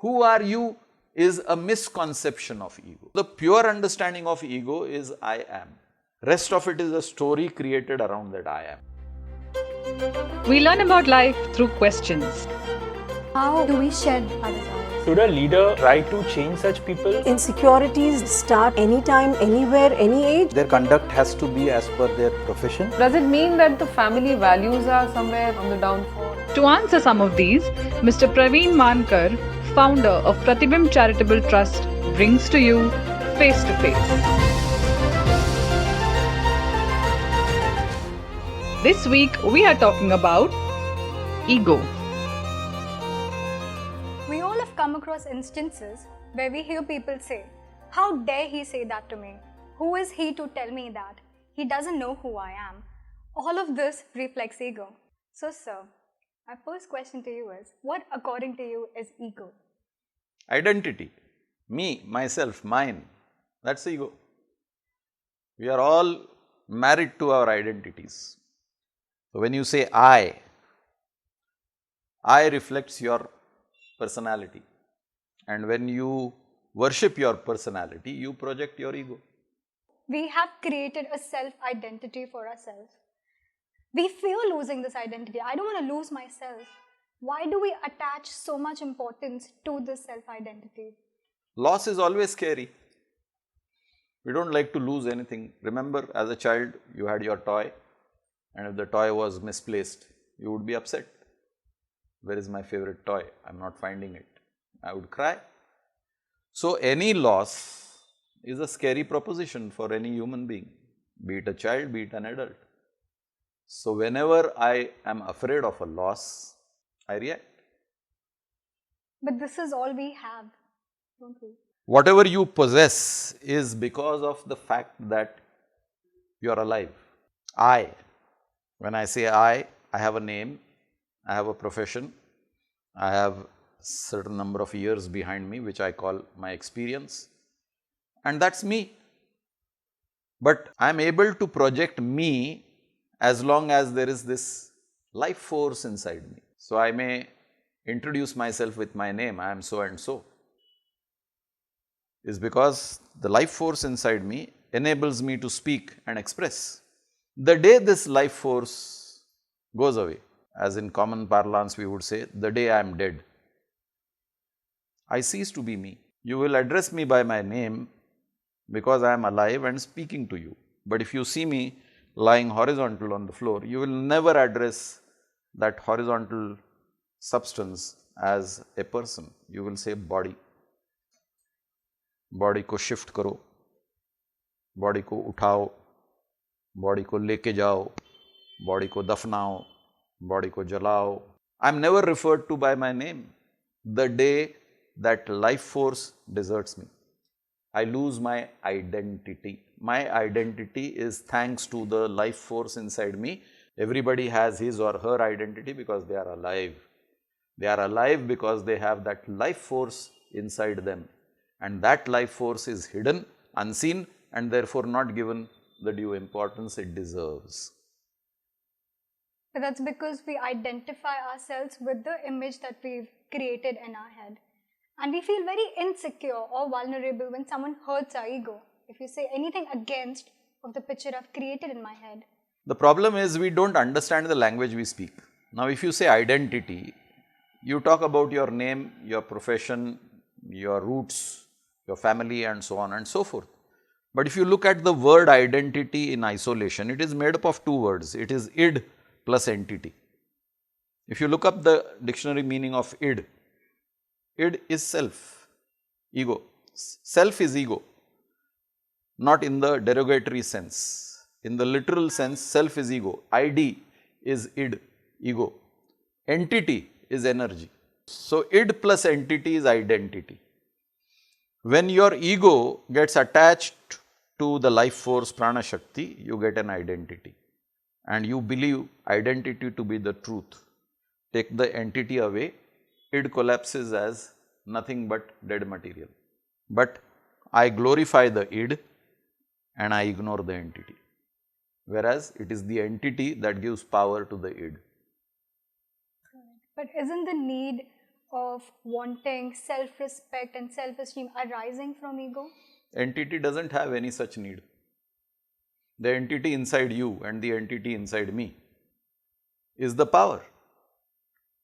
Who are you is a misconception of ego. The pure understanding of ego is I am. Rest of it is a story created around that I am. We learn about life through questions. How do we shed our desires? Should a leader try to change such people? Insecurities start anytime, anywhere, any age. Their conduct has to be as per their profession. Does it mean that the family values are somewhere on the downfall? To answer some of these, Mr. Praveen Mankar, founder of Pratibimb Charitable Trust, brings to you Face to Face. This week we are talking about ego. We all have come across instances where we hear people say, "How dare he say that to me? Who is he to tell me that? He doesn't know who I am." All of this reflects ego. So, sir, my first question to you is, what according to you is ego? Identity. Me, myself, mine. That's ego. We are all married to our identities. So, when you say I reflects your personality, and when you worship your personality, you project your ego. We have created a self-identity for ourselves. We fear losing this identity. I don't want to lose myself. Why do we attach so much importance to this self-identity? Loss is always scary. We don't like to lose anything. Remember, as a child, you had your toy, and if the toy was misplaced, you would be upset. Where is my favorite toy? I am not finding it. I would cry. So, any loss is a scary proposition for any human being, be it a child, be it an adult. So, whenever I am afraid of a loss, I react. But this is all we have, don't we? Whatever you possess is because of the fact that you are alive. When I say I have a name, I have a profession, I have a certain number of years behind me which I call my experience, and that's me. But I am able to project me as long as there is this life force inside me. So, I may introduce myself with my name, I am so and so, is because the life force inside me enables me to speak and express. The day this life force goes away, as in common parlance we would say, the day I am dead, I cease to be me. You will address me by my name because I am alive and speaking to you. But if you see me lying horizontal on the floor, you will never address that horizontal substance as a person. You will say body. Body को shift करो, body को उठाओ, body को लेके जाओ, body को दफनाओ, body को जलाओ. I am never referred to by my name. The day that life force deserts me, I lose my identity. My identity is thanks to the life force inside me. Everybody has his or her identity because they are alive. They are alive because they have that life force inside them, and that life force is hidden, unseen, and therefore not given the due importance it deserves. But that's because we identify ourselves with the image that we've created in our head. And we feel very insecure or vulnerable when someone hurts our ego. If you say anything against of the picture I've created in my head. The problem is we don't understand the language we speak. Now, if you say identity, you talk about your name, your profession, your roots, your family, and so on and so forth. But if you look at the word identity in isolation, it is made up of two words. It is id plus entity. If you look up the dictionary meaning of id is self, ego. Self is ego, not in the derogatory sense. In the literal sense, self is ego. ID is id, ego. Entity is energy. So, id plus entity is identity. When your ego gets attached to the life force prana shakti, you get an identity, and you believe identity to be the truth. Take the entity away, id collapses as nothing but dead material. But I glorify the id and I ignore the entity, whereas it is the entity that gives power to the id. But isn't the need of wanting self-respect and self-esteem arising from ego? Entity doesn't have any such need. The entity inside you and the entity inside me is the power.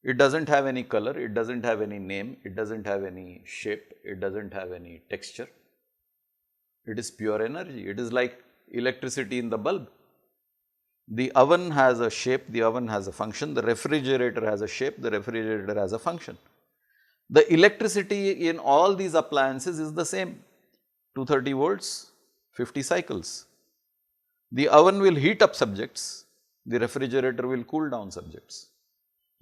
It doesn't have any color, it doesn't have any name, it doesn't have any shape, it doesn't have any texture. It is pure energy. It is like electricity in the bulb. The oven has a shape, the oven has a function, the refrigerator has a shape, the refrigerator has a function. The electricity in all these appliances is the same, 230 volts, 50 cycles. The oven will heat up subjects, the refrigerator will cool down subjects.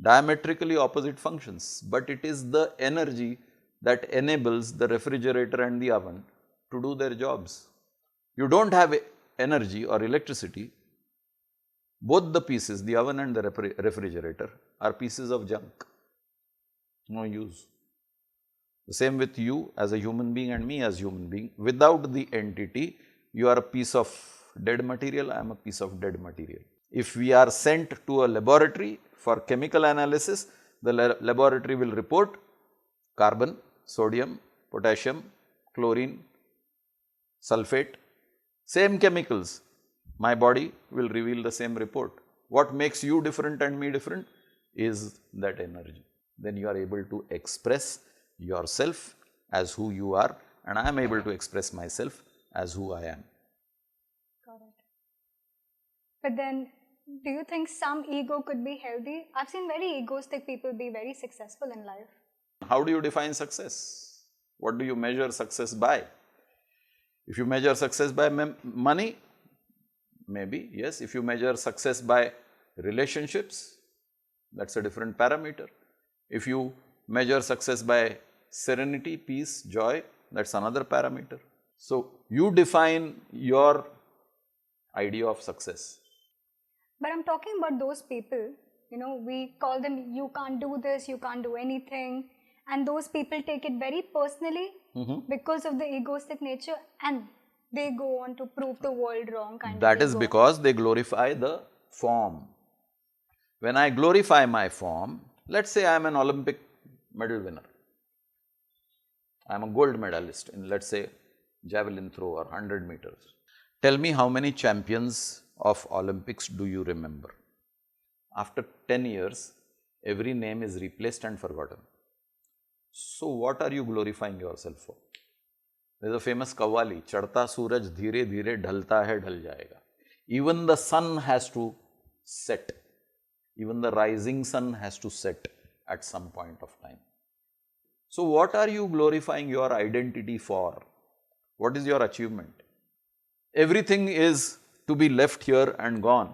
Diametrically opposite functions, but it is the energy that enables the refrigerator and the oven to do their jobs. You don't have energy or electricity, both the pieces, the oven and the refrigerator, are pieces of junk, no use. The same with you as a human being and me as human being. Without the entity, you are a piece of dead material, I am a piece of dead material. If we are sent to a laboratory for chemical analysis, the laboratory will report carbon, sodium, potassium, chlorine, sulfate, same chemicals. My body will reveal the same report. What makes you different and me different is that energy. Then you are able to express yourself as who you are, and I am able to express myself as who I am. Got it. But then, do you think some ego could be healthy? I've seen very egoistic people be very successful in life. How do you define success? What do you measure success by? If you measure success by money, maybe, yes. If you measure success by relationships, that's a different parameter. If you measure success by serenity, peace, joy, that's another parameter. So, you define your idea of success. But I'm talking about those people, we call them, you can't do this, you can't do anything. And those people take it very personally because of the egoistic nature, and they go on to prove the world wrong kind of That is ego. because they glorify the form. When I glorify my form, let's say I am an Olympic medal winner. I am a gold medalist in, let's say, javelin throw or 100 meters. Tell me how many champions of Olympics do you remember? After 10 years, every name is replaced and forgotten. So, what are you glorifying yourself for? There is a famous Qawwali, Chadta Suraj Dheere Dheere Dhalta Hai Dhal Jayega. Even the sun has to set, even the rising sun has to set at some point of time. So, what are you glorifying your identity for? What is your achievement? Everything is to be left here and gone.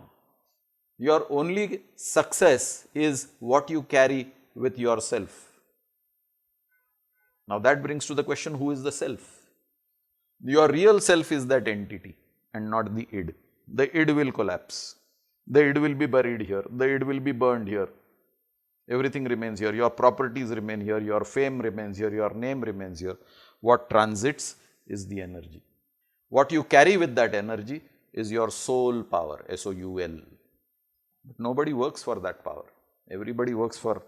Your only success is what you carry with yourself. Now, that brings to the question, who is the self? Your real self is that entity and not the id. The id will collapse. The id will be buried here. The id will be burned here. Everything remains here. Your properties remain here. Your fame remains here. Your name remains here. What transits is the energy. What you carry with that energy is your soul power, S-O-U-L. But nobody works for that power. Everybody works for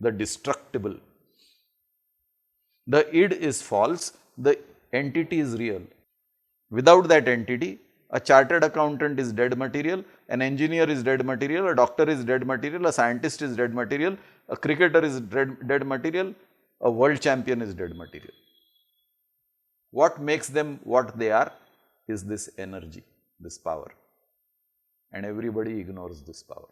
the destructible. The id is false, the entity is real. Without that entity, a chartered accountant is dead material, an engineer is dead material, a doctor is dead material, a scientist is dead material, a cricketer is dead material, a world champion is dead material. What makes them what they are is this energy, this power, and everybody ignores this power,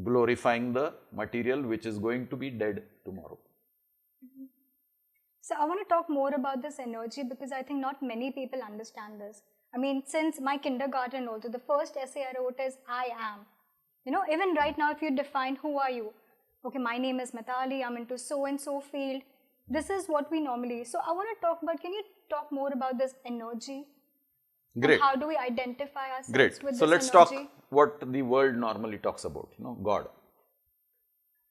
glorifying the material which is going to be dead tomorrow. So, I want to talk more about this energy because I think not many people understand this. I mean, since my kindergarten also, the first essay I wrote is I am. Even right now, if you define who are you, okay, my name is Mitali, I'm into so and so field. This is what we normally. So, I want to talk about, can you talk more about this energy? Great. And how do we identify ourselves Great. with this So, let's energy? talk what the world normally talks about, God.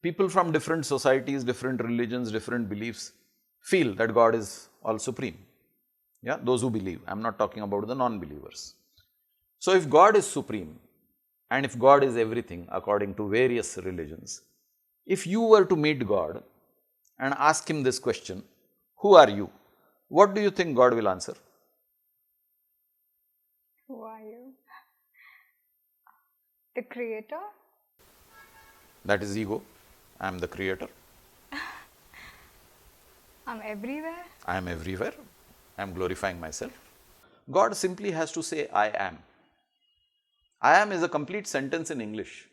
People from different societies, different religions, different beliefs feel that God is all supreme. Yeah, those who believe. I am not talking about the non-believers. So, if God is supreme and if God is everything according to various religions, If you were to meet God and ask him this question, who are you? What do you think God will answer? Who are you? The creator? That is ego. I am the creator. I'm everywhere. I am everywhere. I am glorifying myself. God simply has to say, I am. I am is a complete sentence in English.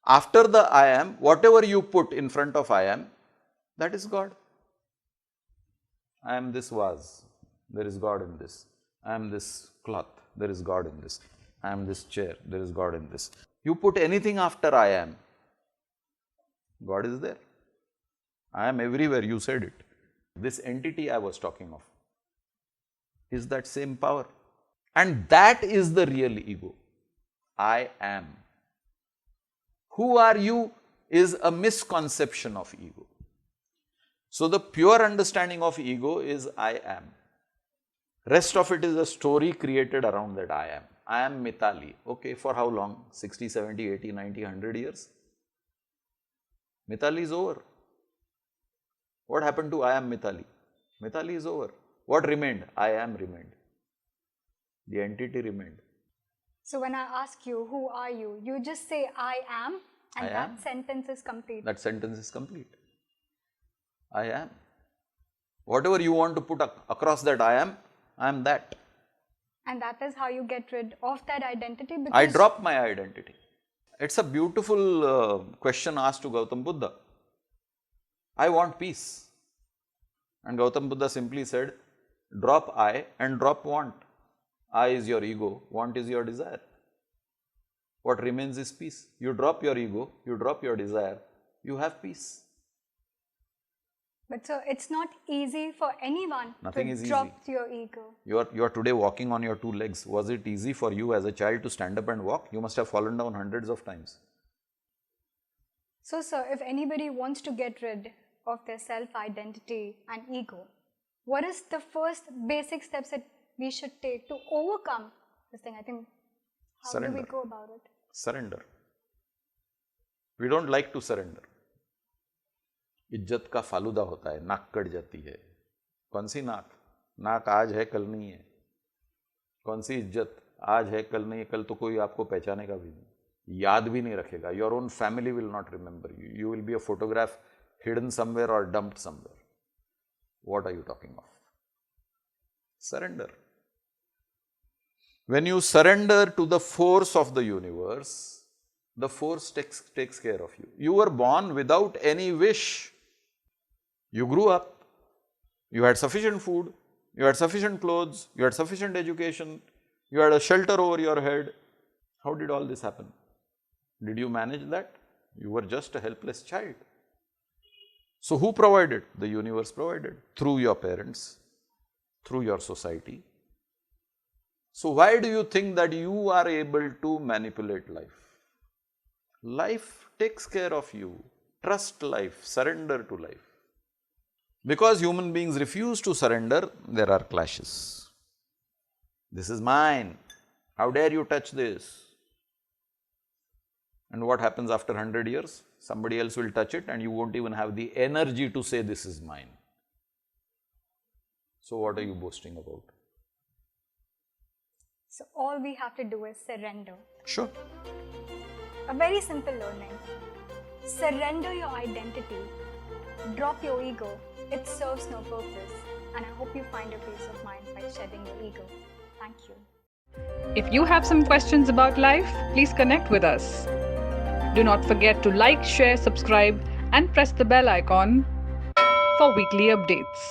After the I am, whatever you put in front of I am, that is God. I am this vase, there is God in this. I am this cloth, there is God in this. I am this chair, there is God in this. You put anything after I am, God is there. I am everywhere, you said it. This entity I was talking of is that same power. And that is the real ego. I am. Who are you is a misconception of ego. So the pure understanding of ego is I am. Rest of it is a story created around that I am. I am Mitali. Okay, for how long? 60, 70, 80, 90, 100 years? Mitali is over. What happened to I am Mitali? Mitali is over. What remained? I am remained. The entity remained. So when I ask you, who are you? You just say, I am, and I that am. sentence is complete. That sentence is complete. I am. Whatever you want to put across that I am that. And that is how you get rid of that identity, because I drop my identity. It's a beautiful question asked to Gautam Buddha. I want peace. And Gautam Buddha simply said, drop I and drop want. I is your ego, want is your desire. What remains is peace. You drop your ego, you drop your desire, you have peace. But so it's not easy for anyone Nothing to is drop your ego. You are today walking on your two legs. Was it easy for you as a child to stand up and walk? You must have fallen down hundreds of times. So sir, if anybody wants to get rid of their self-identity and ego, what is the first basic steps that we should take to overcome this thing? I think, how do we Surrender. go about it? Surrender. We don't like to surrender. इज्जत का फालूदा होता है, नाक cut जाती है. कौन सी नाक? नाक आज है कल नहीं है. कौन सी इज्जत? आज है कल नहीं है. कल तो कोई आपको पहचानेगा भी नहीं, याद भी नहीं रखेगा. Your own family will not remember you. You will be a photograph hidden somewhere or dumped somewhere. What are you talking of? Surrender. When you surrender to the force of the universe, the force takes care of you. You were born without any wish. You grew up, you had sufficient food, you had sufficient clothes, you had sufficient education, you had a shelter over your head. How did all this happen? Did you manage that? You were just a helpless child. So who provided? The universe provided through your parents, through your society. So why do you think that you are able to manipulate life? Life takes care of you. Trust life, surrender to life. Because human beings refuse to surrender, there are clashes. This is mine. How dare you touch this? And what happens after 100 years? Somebody else will touch it and you won't even have the energy to say this is mine. So what are you boasting about? So all we have to do is surrender. Sure. A very simple learning. Surrender your identity. Drop your ego. It serves no purpose. And I hope you find your peace of mind by shedding your ego. Thank you. If you have some questions about life, please connect with us. Do not forget to like, share, subscribe, and press the bell icon for weekly updates.